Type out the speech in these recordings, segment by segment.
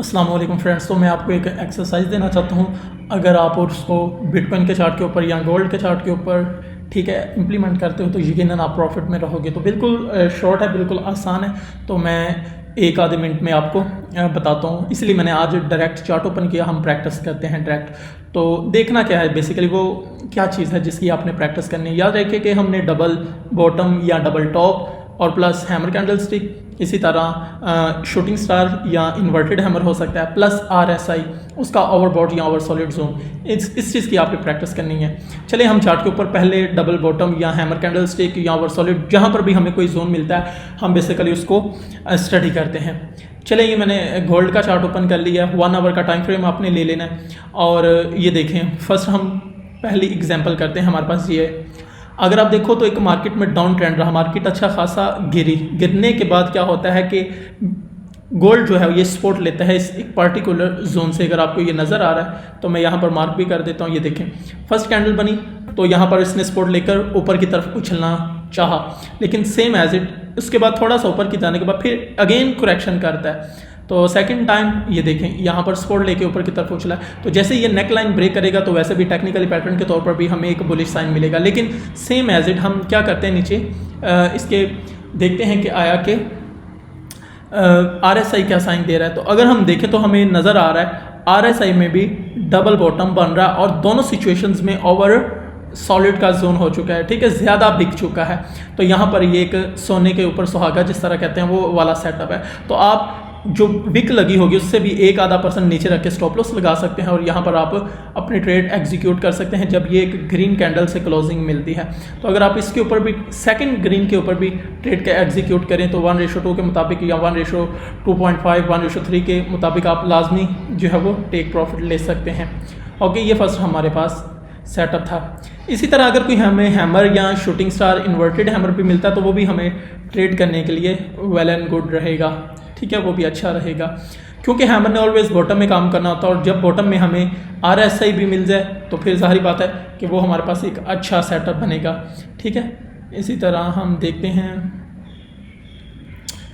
अस्सलाम वालेकुम फ्रेंड्स। तो मैं आपको एक एक्सरसाइज देना चाहता हूँ। अगर आप उसको बिटकॉइन के चार्ट के ऊपर या गोल्ड के चार्ट के ऊपर ठीक है इम्प्लीमेंट करते हो तो यकीनन आप प्रॉफिट में रहोगे। तो बिल्कुल शॉर्ट है, बिल्कुल आसान है। तो मैं एक आधे मिनट में आपको बताता हूँ, इसलिए मैंने आज डायरेक्ट चार्ट ओपन किया। हम प्रैक्टिस करते हैं डायरेक्ट। तो देखना क्या है, बेसिकली वो क्या चीज़ है जिसकी आपने प्रैक्टिस करनी है। याद रखिए कि हमने डबल बॉटम या डबल टॉप और प्लस हैमर कैंडल स्टिक, इसी तरह शूटिंग स्टार या इन्वर्टेड हैमर हो सकता है, प्लस RSI उसका ओवरबॉट या ओवर सॉलिड जोन, इस चीज़ की आपकी प्रैक्टिस करनी है। चलिए हम चार्ट के ऊपर पहले डबल बॉटम या हैमर कैंडल स्टिक या ओवर सॉलिड, जहाँ पर भी हमें कोई जोन मिलता है हम बेसिकली उसको स्टडी करते हैं। चलिए ये मैंने गोल्ड का चार्ट ओपन कर लिया। 1 आवर का टाइम फ्रेम आपने ले लेना है। और ये देखें, फर्स्ट हम पहली एग्जाम्पल करते हैं। हमारे पास ये है, अगर आप देखो तो एक मार्केट में डाउन ट्रेंड रहा, मार्केट अच्छा खासा गिरने के बाद क्या होता है कि गोल्ड जो है ये सपोर्ट लेता है इस एक पार्टिकुलर जोन से। अगर आपको ये नज़र आ रहा है तो मैं यहाँ पर मार्क भी कर देता हूँ। ये देखें, फर्स्ट कैंडल बनी तो यहाँ पर इसने सपोर्ट लेकर ऊपर की तरफ उछलना चाहा, लेकिन सेम एज इट उसके बाद थोड़ा सा ऊपर की जाने के बाद फिर अगेन करेक्शन करता है। तो सेकंड टाइम ये देखें, यहाँ पर सपोर्ट लेके ऊपर की तरफ उछला है। तो जैसे ये नेक लाइन ब्रेक करेगा तो वैसे भी टेक्निकली पैटर्न के तौर पर भी हमें एक बुलिश साइन मिलेगा। लेकिन सेम एज इट हम क्या करते हैं, नीचे इसके देखते हैं कि आया कि RSI क्या साइन दे रहा है। तो अगर हम देखें तो हमें नज़र आ रहा है RSI में भी डबल बॉटम बन रहा है और दोनों सिचुएशंस में ओवर सॉलिड का जोन हो चुका है, ठीक है, ज़्यादा बिक चुका है। तो यहाँ पर ये एक सोने के ऊपर सुहागा जिस तरह कहते हैं वो वाला सेटअप है। तो आप जो विक लगी होगी उससे भी एक आधा % नीचे रख के स्टॉप लॉस लगा सकते हैं और यहाँ पर आप अपनी ट्रेड एग्जीक्यूट कर सकते हैं जब ये एक ग्रीन कैंडल से क्लोजिंग मिलती है। तो अगर आप इसके ऊपर भी सेकंड ग्रीन के ऊपर भी ट्रेड का एग्जीक्यूट करें तो 1:2 के मुताबिक या 1:2.5 1:3 के मुताबिक आप लाजमी जो है वो टेक प्रॉफिट ले सकते हैं। ओके, ये फर्स्ट हमारे पास सेटअप था। इसी तरह अगर कोई हमें हैमर या शूटिंग स्टार इन्वर्टेड हैमर भी मिलता है तो वो भी हमें ट्रेड करने के लिए वेल एंड गुड रहेगा, ठीक है, वो भी अच्छा रहेगा। क्योंकि हैमर ने ऑलवेज बॉटम में काम करना होता है और जब बॉटम में हमें RSI भी मिल जाए तो फिर जाहिर बात है कि वो हमारे पास एक अच्छा सेटअप बनेगा, ठीक है। इसी तरह हम देखते हैं,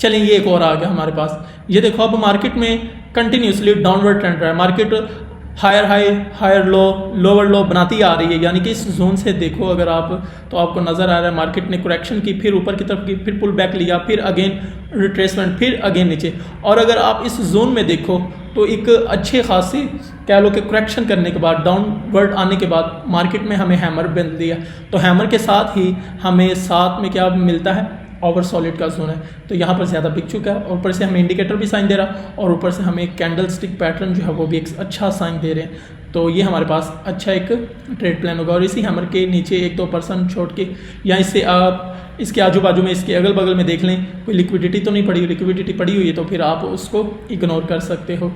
चलिए ये एक और आ गया हमारे पास। ये देखो, अब मार्केट में कंटिन्यूसली डाउनवर्ड ट्रेंड रहा है। Market higher high higher low lower low बनाती आ रही है, यानी कि इस जोन से देखो अगर आप तो आपको नज़र आ रहा है मार्केट ने करेक्शन की, फिर ऊपर की तरफ की, फिर पुल बैक लिया, फिर अगेन रिट्रेसमेंट, फिर अगेन नीचे। और अगर आप इस जोन में देखो तो एक अच्छे खासी कह लो कि करेक्शन करने के बाद, डाउनवर्ड आने के बाद मार्केट में हमें हैमर बन दिया। तो हैमर के साथ ही हमें साथ में क्या मिलता है, ओवर सॉलिड का जोन है। तो यहाँ पर ज़्यादा बिक चुका है, ऊपर से हमें इंडिकेटर भी साइन दे रहा और ऊपर से हमें कैंडल स्टिक पैटर्न जो है वो भी एक अच्छा साइन दे रहे हैं। तो ये हमारे पास अच्छा एक ट्रेड प्लान होगा। और इसी हैमर के नीचे 1-2% छोड़ के या इससे आप इसके आजू बाजू में इसके अगल बगल में देख लें कोई लिक्विडिटी तो नहीं पड़ी। लिक्विडिटी पड़ी हुई है तो फिर आप उसको इग्नोर कर सकते हो।